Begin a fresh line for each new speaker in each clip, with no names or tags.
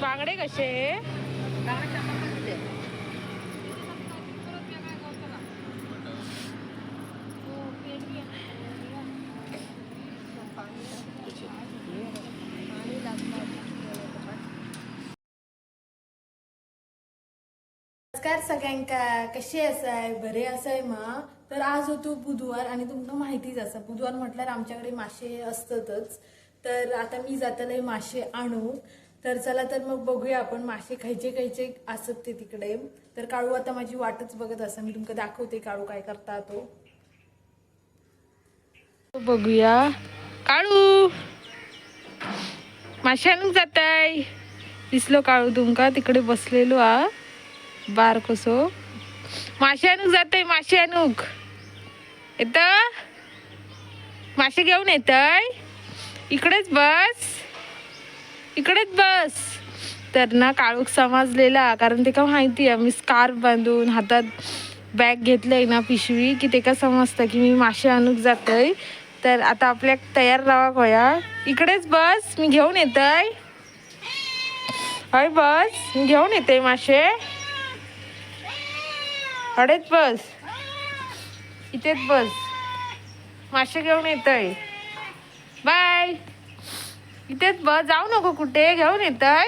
बांगडे कसे?
नमस्कार सगळ्यांका, कसे असाय? बरे असाय मा? तर आज होतो बुधवार आणि तुमका माहितीच असा बुधवार म्हटल्यार आमच्याकडे मासे असतातच. तर आता मी जातले मासे आणू. तर चला तर मग बघूया आपण मासे खायचे खायचे असत ते तिकडे. तर काळू आता माझी वाटच बघत असा, मी तुमका दाखवते काळू काय करता तो.
बघूया. काळू मासे आणूक जाताय. दिसलो काळू तुमका तिकडे बसलेलो हा बार कसो. मासे आणूक जाताय, मासे आणूक येत. मासे घेऊन येतय. इकडेच बस, इकडेच बस. तर ना काळूक समजलेला, कारण ते का माहिती आहे मी स्कार्फ बांधून हातात बॅग घेतलंय ना पिशवी, की ते का समजतं की मी मासे आणूक जातय. तर आता आपल्या तयार राहा गोया. इकडेच बस, मी घेऊन येतय. हय बस, मी घेऊन येते मासे. अडेच बस, इथेच बस, मासे घेऊन येतय. बाय. इथेच बस, जाऊ नको कुठे, घेऊन येतय.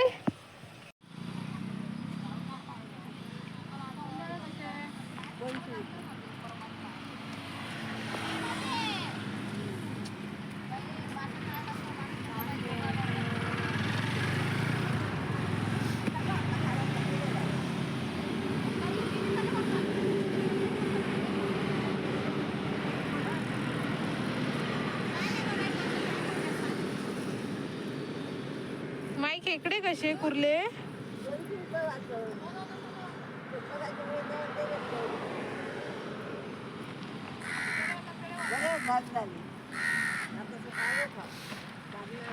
माईक इकडे कसे कुर्ले.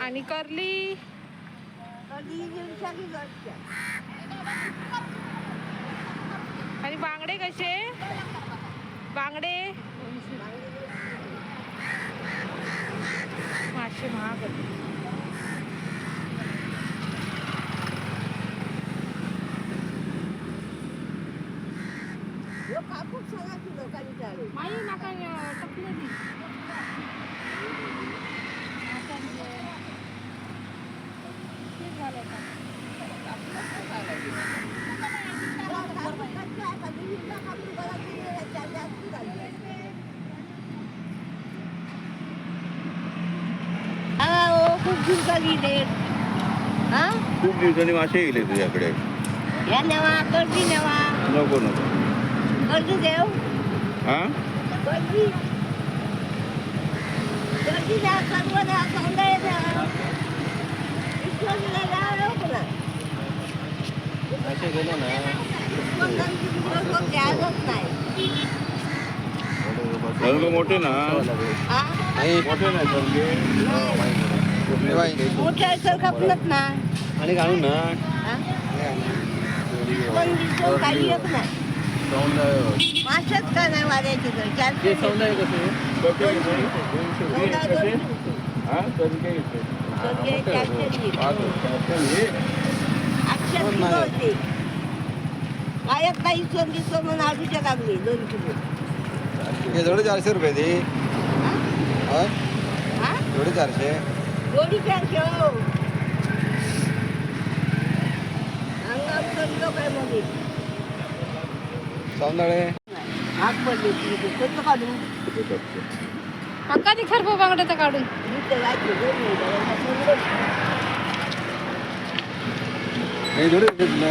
आणि करली आणि बांगडे कसे. बांगडे मासे महाग होते.
खूप दिवसांनी मासे गेले तुझ्याकडे.
या नेवा कर्जी नेवा.
नको नको
कर्जी देव.
हा
कर्जी कर्जी द्या, सर्व द्या, सौंदर्य द्या. विश्वासाला द्या लवकर.
मासे गेलो ना.
द्यायलाच नाही.
सर्व मोठे ना.
हा?
मोठे नाही
मोठे सर खपलत ना.
आणि घालू ना.
हा? पण दिसून काही येत नाही. माशाच का नाही वाजायचे तर चारशे.
सौंदर्य कसे.
गायक काही सोन दिसतो म्हणून आजूच्या लागली 2 किलो.
हे जोडी 400 रुपये ती.
हा?
जोडी 400.
जोडी 400 हो. अंगावर चढलो काय मध्ये.
सौंदळे
हात पडले कसं काढू.
काका ती खरबो बांगड्याचा काढून.
हे जोडी घेतलं.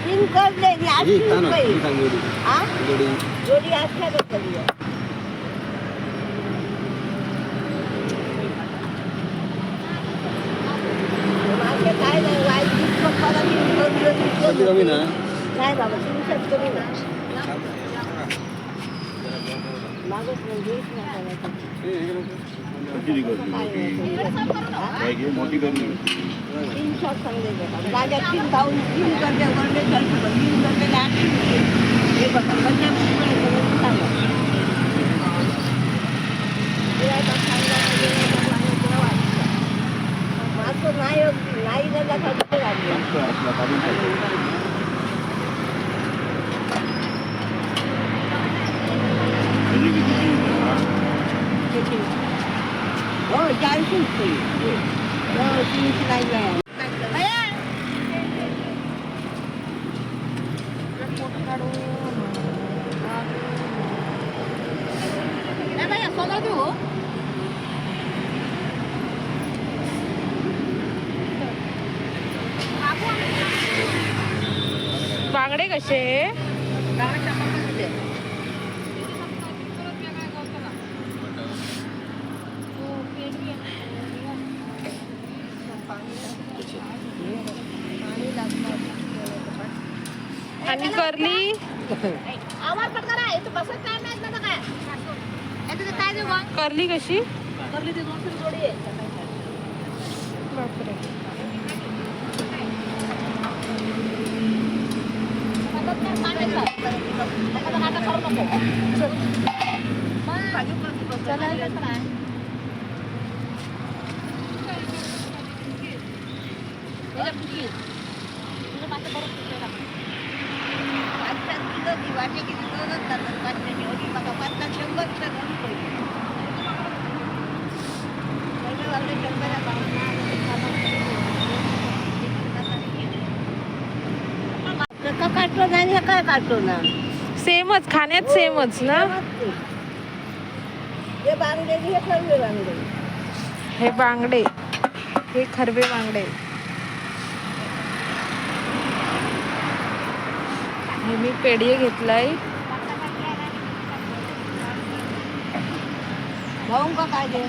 3 करले 800 रुपये.
जोडी
हा?
जोडी
जोडी 800 रुपये. काय नाही वाईट
कमी ना.
नाही बाबा 300 कमी ना. मागच
मोठी करली.
300 सांगले गाड्या 3 धावून 3 करते वरले 3 करते 800 रुपये. हे बघा म्हणजे सांगा असं नाही झाला का
टाकतो आपला काढून टाकतो. म्हणजे किती? हा.
हो 400 रुपये. 300 नाही जाय.
बांगडे कसे? आणि करली करली कशी? बापरे.
काढतो नाही काय काढतो ना
सेमच खाण्यात सेमच ना.
हे बांगडे हे खरबे बांगडे
हे बांगडे हे खरबे बांगडे. हे मी पेढे घेतलाय.
भाऊ का काय दे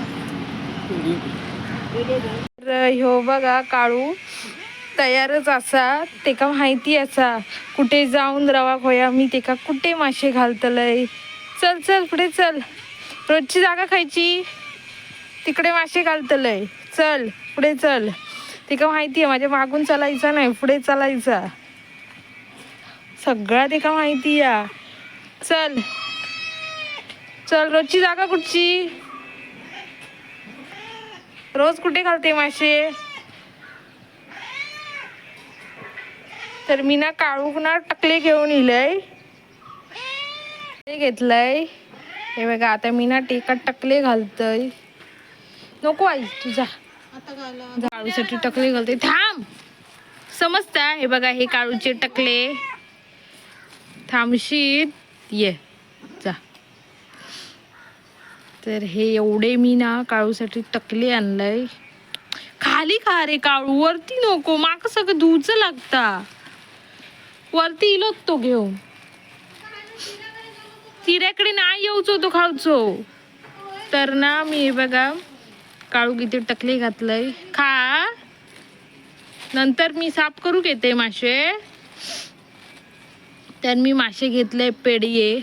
तर ह्यो बघा काळू तयारच असा. तेका माहिती असा कुठे जाऊन रवा खोया मी तेका कुठे मासे घालतलय. चल चल पुढे चल. रोजची जागा खायची तिकडे मासे घालतलय. चल पुढे चल. तेका माहिती आहे माझ्या मागून चालायचा नाही पुढे चालायचा. सगळा तेका माहिती या. चल चल. रोजची जागा कुठची? रोज कुठे घालते मासे? तर मी ना काळूक ना टकले घेऊन इलय. घेतलंय हे बघा. आता मी ना टेकात टकले घालतय. नको आई तुझा काळूसाठी टकले घालते. थांब समजता. हे बघा हे काळूचे टकले. थांबशीत ये जा. तर हे एवढे मी ना काळूसाठी टकले आणलंय. खाली खा रे काळू वरती नको. माका सगळं धुवच लागता. वरती इलोत तो घेऊन. तिऱ्याकडे नाही येऊचो तो खाऊचो. तर ना मी हे बघा काळू किती टकले घातलंय. खा नंतर मी साफ करू घेते मासे. तर मी मासे घेतले पेढे.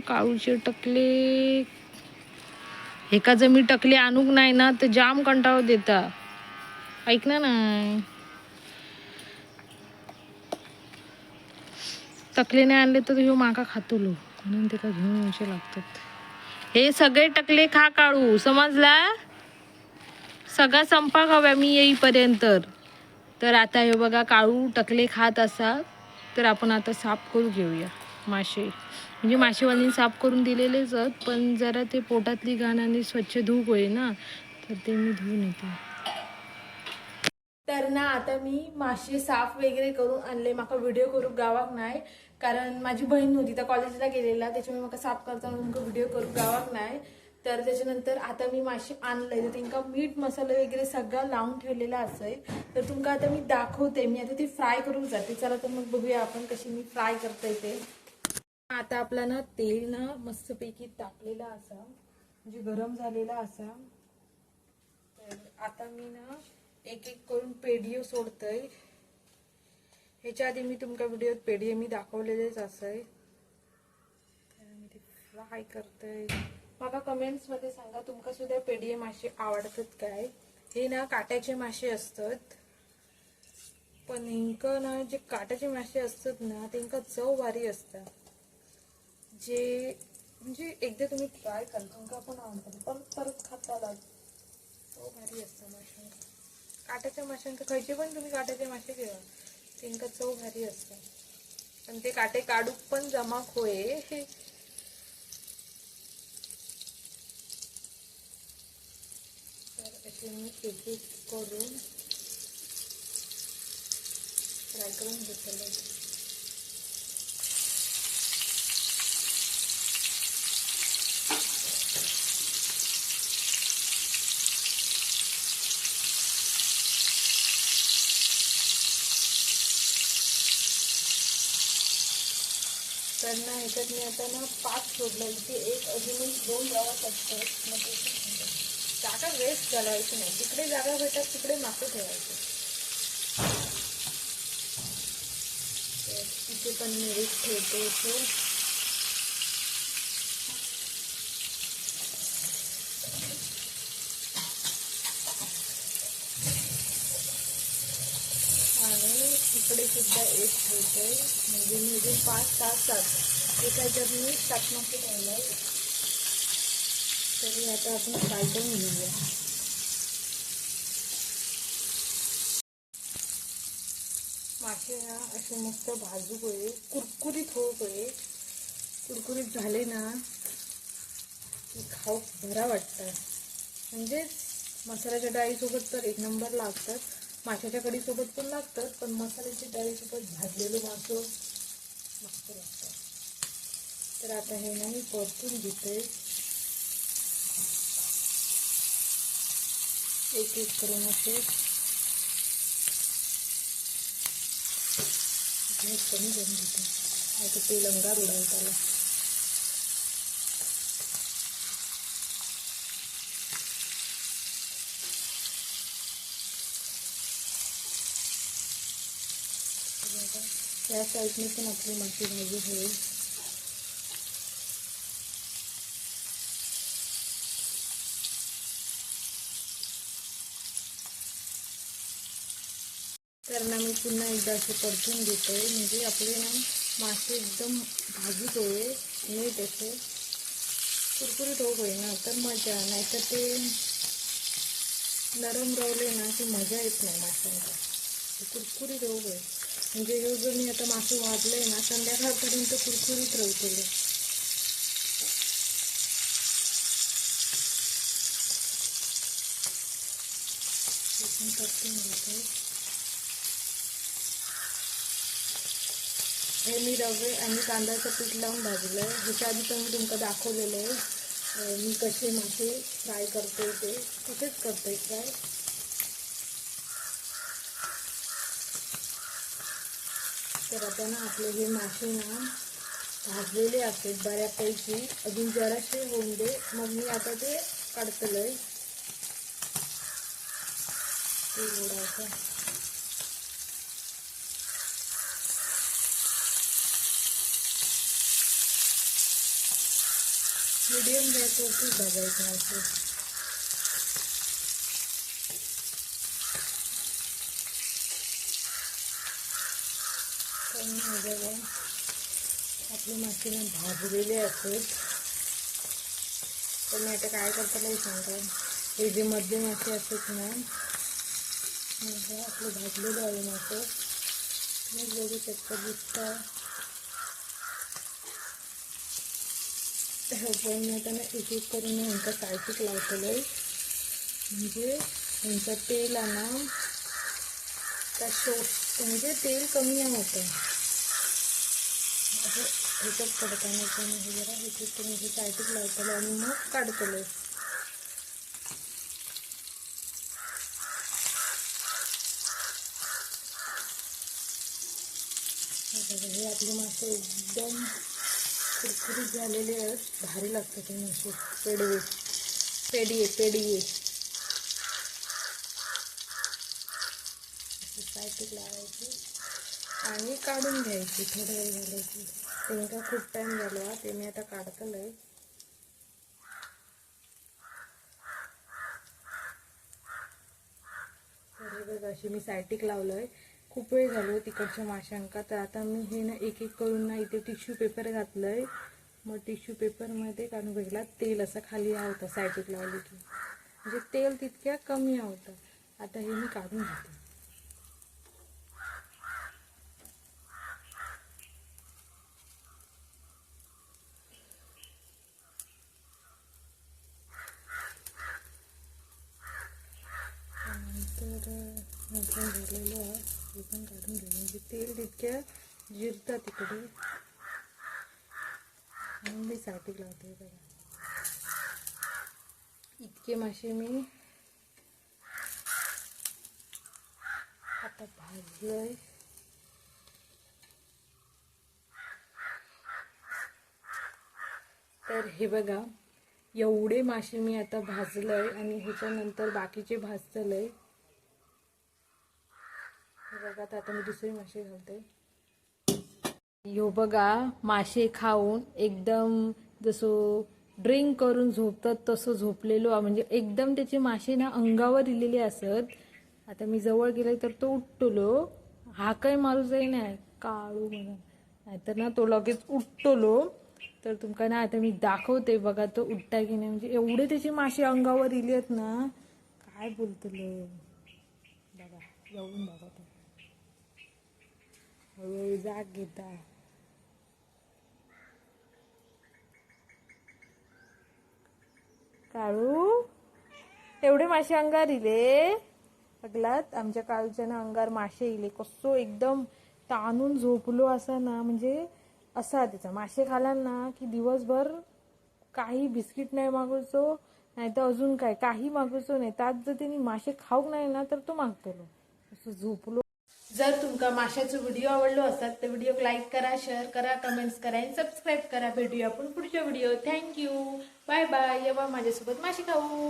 काळूचे टकले एका जर मी टकले आणूक नाही ना तर जाम कंटाळा देता. ऐक ना नाही. टकले नाही आणले तर ह्यो माका खातलो म्हणून ते का घेऊन यायचे लागतात. हे सगळे टकले खा काळू समजला. सगळा संपाक हवा मी येईपर्यंत. तर आता हे बघा काळू टकले खात असा. तर आपण आता साफ करू घेऊया मासे. म्हणजे मासेवालीने साफ करून दिलेलेच आहेत पण जरा ते पोटातली घाण आणि स्वच्छ धूक होई ना तर ते मी धुवून येते.
तर ना आता मी मासे साफ वगैरे करून आणले. माका व्हिडिओ करू गावाक नाही कारण माझी बहीण होती त्या कॉलेजला गेलेला त्याच्यामुळे मला साफ करताना तुमका व्हिडिओ करू गावाक नाही. तर त्याच्यानंतर आता मी मासे आणलंय तर त्यांना मीठ मसाला वगैरे सगळं लावून ठेवलेला असेल. तर तुमका आता मी दाखवते. मी आता ती फ्राय करून जाते. चला तर मग बघूया आपण कशी मी फ्राय करते ते. आता आपला ना तेल ना मस्तपैकी तापलेला असा म्हणजे गरम झालेला असा. तर आता मी ना एक एक करून पेढियो सोडतय. ह्याच्या आधी मी तुमका व्हिडिओत पेढिये मी दाखवलेलेच असय. तर मी ते फ्राय करतय. मला कमेंट्स मध्ये सांगा तुमका सुद्धा पेढिये मासे आवडतात काय. हे ना काट्याचे मासे असतात पण हिंका ना जे काट्याचे मासे असतात ना त्यांका चव भारी असतात. जे
म्हणजे एकदा तुम्ही ट्राय करा तुमका पण आवडतं परत परत खाता तो भारी असतं माशांका. काट्याच्या माशांका खयचे पण तुम्ही काट्याचे मासे घेवा त्यांका चव भारी असतं. पण ते काटे काढूक पण जमा होय. तर असे मी एक एक करून फ्राय करून घेतले. तर ना ह्याच्यात मी आता ना 5 सोडलं. इथे एक अजूनही 2 गावात असतात. मग जागा वेस्ट घालवायची नाही. तिकडे जागा भेटतात तिकडे मासे ठेवायचे. तर इथे पण मी एक ठेवते असं. आणि इकडे सुद्धा एक ठेवतोय. म्हणजे मी जे 5 तासात एका ह्याच्यात मी 7 मासे ठेवलंय. तरी आता आपण फ्राय करून घेऊया. मासे ना असे मस्त भाजूक होईल, कुरकुरीत होत होईल. कुरकुरीत झाले ना की खाऊ बरा वाटतं. म्हणजे मसाल्याच्या डाळीसोबत तर एक नंबर लागतात. माशाच्या कढीसोबत पण लागतात. पण मसाल्याच्या डाळीसोबत भाजलेलं मासं मस्त लागतं. तर आता हे ना मी परतून घेते एक एक करून असे. कमी करून घेते. आता तेल अंगार उडावत आला. या साईडने पण आपली माशी भाजी होईल. तर ना मी पुन्हा एकदा असे परतून घेते. म्हणजे आपले ना मासे एकदम भाजीत होईल. नीट असे कुरकुरीत होईल ना तर मजा. नाहीतर ते नरम रवले ना की मजा येत नाही माशांचा. कुरकुरीत होईल. म्हणजे हे जो मी आता मासे भाजले ना संध्याकाळपर्यंत कुरकुरीत रवतले. परतून घेते. हे मी रवे आणि कांद्याचं पीठ लावून भाजलं आहे. ह्याच्या आधी पण मी तुमका दाखवलेलं आहे मी कसे मासे फ्राय करते. ते तसेच करते फ्राय. तर आता ना आपले हे मासे ना भाजलेले असतात बऱ्यापैकी. अजून जराशे होऊन दे मग मी आता ते काढतलंय. तेल उडायचं. मीडियम गॅसवरती भाजायचं असं. कमी भाजायला आपले मासे ना भाजलेले असतात. तर मी आता काय करताना सांगता. हे जे मध्यम मासे असतात ना आपले भाजलेले आहे मासे. मी बघू शकता दिसता. पण मी आता ना एक एक करून ह्यांचा सायटिक लावलेलं आहे. म्हणजे ह्यांचं तेल ना त्या म्हणजे तेल कमी होतं. असं ह्याच्यात पडताना पण हे जरा एक एक करून सायटिक लावलेलं आणि मग काढतलं. हे आपले मासे एकदम कुरकुरीत झालेले आहेत. भारी लागतात ते मासे. पेडीये सायटिक लावायची आणि काढून घ्यायची. थोडा वेळ घालायची. त्यांना खूप टाईम झाला. ते मी आता काढतलंय. तर हे बघा अशी मी सायटिक लावलंय. खूप वेळ झालो तिकडच्या माशांका. तर आता मी हे ना एक एक करून ना इथे टिश्यू पेपर घातलंय
मग टिश्यू पेपरमध्ये काढून वेगळा तेल असं खाली आवतं साईडला लावली की, म्हणजे तेल तितक्या कमी आवतं. आता हे मी काढून घेते. नंतर झालेलं हे पण काढून घे, म्हणजे तेल तितक्या जिरतात तिकडे. म्हणून मी साठी लावते. बघा इतके मासे मी आता भाजलंय. तर हे बघा एवढे मासे मी आता भाजलंय आणि ह्याच्यानंतर बाकीचे भाजतलंय. हे बघा आता मी दुसरे मासे घालते. ह्यो बघा मासे खाऊन एकदम जसं ड्रिंक करून झोपतात तसं झोपलेलो, म्हणजे एकदम त्याचे मासे ना अंगावर इलेले असत. आता मी जवळ गेले तर तो उठतलो, हा काही मारूचही नाही काळू म्हणून, नाहीतर ना तो लगेच उठतलो. तर तुमका ना आता मी दाखवते बघा तो उठता की नाही, म्हणजे एवढे त्याचे मासे अंगावर इलेत ना काय बोलतलो. बघा येऊन बघा तो हळूहळू जाग घेता. काळू एवढे मासे अंगार इले बघलात. आमच्या काळूच्या ना अंगार मासे इले, कसो एकदम ताणून झोपलो असा ना, म्हणजे असा त्याचा मासे खाला ना की दिवसभर काही बिस्किट नाही मागवचो, नाही तर अजून काय काही मागवचो नाही. त्यात जर त्यांनी मासे खाऊक नाही ना तर तो मागतलो असं झोपलो. जर तुमका माशाचे व्हिडिओ आवडलो असतात तर व्हिडिओ लाईक करा, शेअर करा, कमेंट्स करा आणि सबस्क्राईब करा. भेटूया आपण पुढच्या व्हिडिओ. Thank you, bye bye. येवा माझ्यासोबत मासे खाऊ.